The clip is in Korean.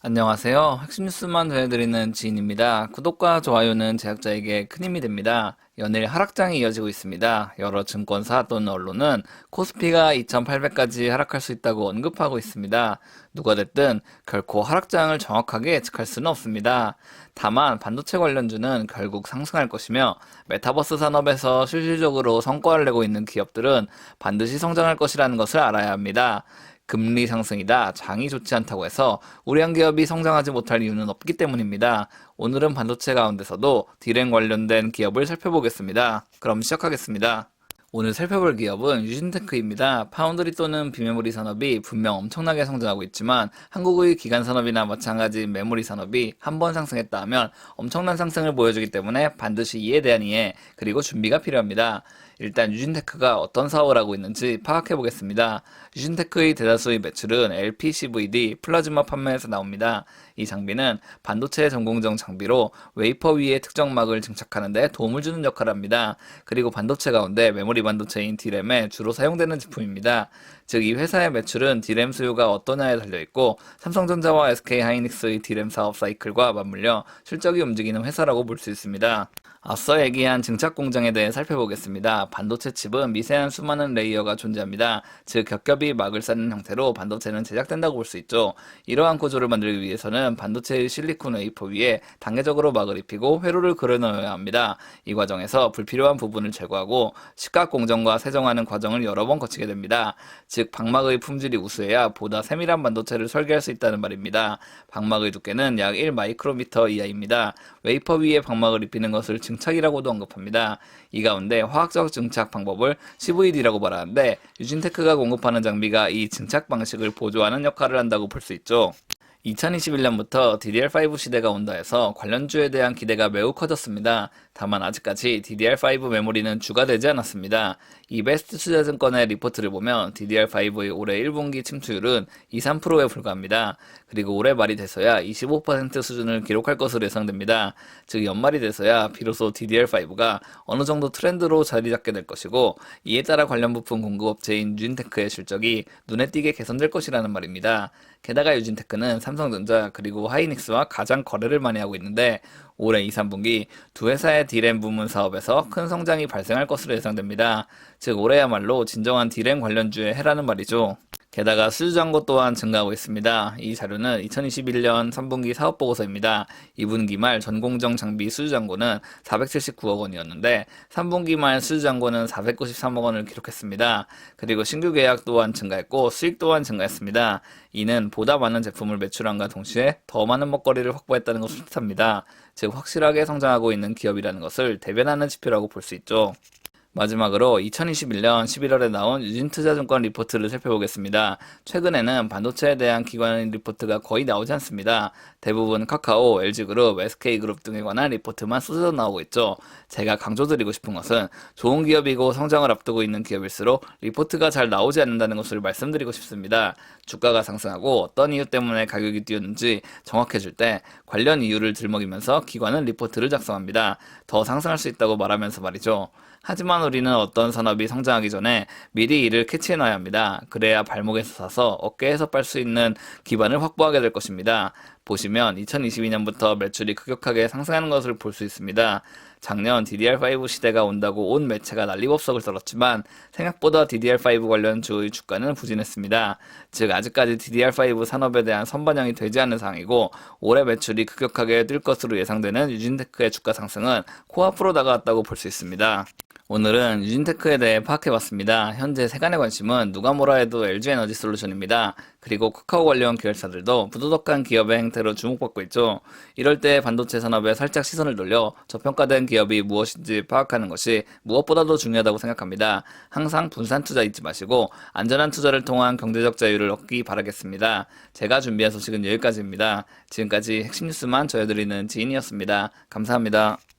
안녕하세요. 핵심 뉴스만 전해드리는 지인입니다. 구독과 좋아요는 제작자에게 큰 힘이 됩니다. 연일 하락장이 이어지고 있습니다. 여러 증권사 또는 언론은 코스피가 2,800까지 하락할 수 있다고 언급하고 있습니다. 누가 됐든 결코 하락장을 정확하게 예측할 수는 없습니다. 다만 반도체 관련주는 결국 상승할 것이며 메타버스 산업에서 실질적으로 성과를 내고 있는 기업들은 반드시 성장할 것이라는 것을 알아야 합니다. 금리 상승이다, 장이 좋지 않다고 해서 우리 한 기업이 성장하지 못할 이유는 없기 때문입니다. 오늘은 반도체 가운데서도 디램 관련된 기업을 살펴보겠습니다. 그럼 시작하겠습니다. 오늘 살펴볼 기업은 유진테크입니다. 파운드리 또는 비메모리 산업이 분명 엄청나게 성장하고 있지만 한국의 기간 산업이나 마찬가지 메모리 산업이 한 번 상승했다 하면 엄청난 상승을 보여주기 때문에 반드시 이에 대한 이해 그리고 준비가 필요합니다. 일단 유진테크가 어떤 사업을 하고 있는지 파악해 보겠습니다. 유진테크의 대다수의 매출은 LPCVD 플라즈마 판매에서 나옵니다. 이 장비는 반도체 전공정 장비로 웨이퍼 위에 특정 막을 증착하는 데 도움을 주는 역할을 합니다. 그리고 반도체 가운데 메모리 반도체인 D램에 주로 사용되는 제품입니다. 즉 이 회사의 매출은 D램 수요가 어떠냐에 달려있고 삼성전자와 SK하이닉스의 D램 사업 사이클과 맞물려 실적이 움직이는 회사라고 볼 수 있습니다. 앞서 얘기한 증착 공정에 대해 살펴보겠습니다. 반도체 칩은 미세한 수많은 레이어가 존재합니다. 즉 겹겹이 막을 쌓는 형태로 반도체는 제작된다고 볼 수 있죠. 이러한 구조를 만들기 위해서는 반도체의 실리콘 웨이퍼 위에 단계적으로 막을 입히고 회로를 그려 넣어야 합니다. 이 과정에서 불필요한 부분을 제거하고 식각 공정과 세정하는 과정을 여러 번 거치게 됩니다. 즉 방막의 품질이 우수해야 보다 세밀한 반도체를 설계할 수 있다는 말입니다. 방막의 두께는 약 1 마이크로미터 이하입니다. 웨이퍼 위에 방막을 입히는 것을 증착이라고도 언급합니다. 이 가운데 화학적 증착 방법을 CVD라고 말하는데 유진테크가 공급하는 장비가 이 증착 방식을 보조하는 역할을 한다고 볼 수 있죠. 2021년부터 DDR5 시대가 온다 해서 관련주에 대한 기대가 매우 커졌습니다. 다만 아직까지 DDR5 메모리는 주가 되지 않았습니다. 이베스트 투자증권의 리포트를 보면 DDR5의 올해 1분기 침투율은 2~3%에 불과합니다. 그리고 올해 말이 돼서야 25% 수준을 기록할 것으로 예상됩니다. 즉 연말이 돼서야 비로소 DDR5가 어느 정도 트렌드로 자리 잡게 될 것이고 이에 따라 관련 부품 공급업체인 유진테크의 실적이 눈에 띄게 개선될 것이라는 말입니다. 게다가 유진테크는 삼성전자 그리고 하이닉스와 가장 거래를 많이 하고 있는데 올해 2, 3분기 두 회사의 D램 부문 사업에서 큰 성장이 발생할 것으로 예상됩니다. 즉 올해야말로 진정한 D램 관련주의 해라는 말이죠. 게다가 수주잔고 또한 증가하고 있습니다. 이 자료는 2021년 3분기 사업보고서입니다. 2분기 말 전공정 장비 수주잔고는 479억 원이었는데 3분기 말 수주잔고는 493억 원을 기록했습니다. 그리고 신규 계약 또한 증가했고 수익 또한 증가했습니다. 이는 보다 많은 제품을 매출함과 동시에 더 많은 먹거리를 확보했다는 것을 뜻합니다. 즉 확실하게 성장하고 있는 기업이라는 것을 대변하는 지표라고 볼 수 있죠. 마지막으로 2021년 11월에 나온 유진투자증권 리포트를 살펴보겠습니다. 최근에는 반도체에 대한 기관 리포트가 거의 나오지 않습니다. 대부분 카카오, LG그룹, SK그룹 등에 관한 리포트만 쏟아져 나오고 있죠. 제가 강조드리고 싶은 것은 좋은 기업이고 성장을 앞두고 있는 기업일수록 리포트가 잘 나오지 않는다는 것을 말씀드리고 싶습니다. 주가가 상승하고 어떤 이유 때문에 가격이 뛰었는지 정확해질 때 관련 이유를 들먹이면서 기관은 리포트를 작성합니다. 더 상승할 수 있다고 말하면서 말이죠. 하지만 우리는 어떤 산업이 성장하기 전에 미리 이를 캐치해놔야 합니다. 그래야 발목에서 사서 어깨에서 빨 수 있는 기반을 확보하게 될 것입니다. 보시면 2022년부터 매출이 급격하게 상승하는 것을 볼 수 있습니다. 작년 DDR5 시대가 온다고 온 매체가 난리법석을 떨었지만 생각보다 DDR5 관련 주의 주가는 부진했습니다. 즉 아직까지 DDR5 산업에 대한 선반영이 되지 않은 상황이고 올해 매출이 급격하게 뛸 것으로 예상되는 유진테크의 주가 상승은 코앞으로 다가왔다고 볼 수 있습니다. 오늘은 유진테크에 대해 파악해봤습니다. 현재 세간의 관심은 누가 뭐라 해도 LG에너지솔루션입니다. 그리고 카카오 관련 계열사들도 부도덕한 기업의 행태로 주목받고 있죠. 이럴 때 반도체 산업에 살짝 시선을 돌려 저평가된 기업이 무엇인지 파악하는 것이 무엇보다도 중요하다고 생각합니다. 항상 분산 투자 잊지 마시고 안전한 투자를 통한 경제적 자유를 얻기 바라겠습니다. 제가 준비한 소식은 여기까지입니다. 지금까지 핵심 뉴스만 전해드리는 지인이었습니다. 감사합니다.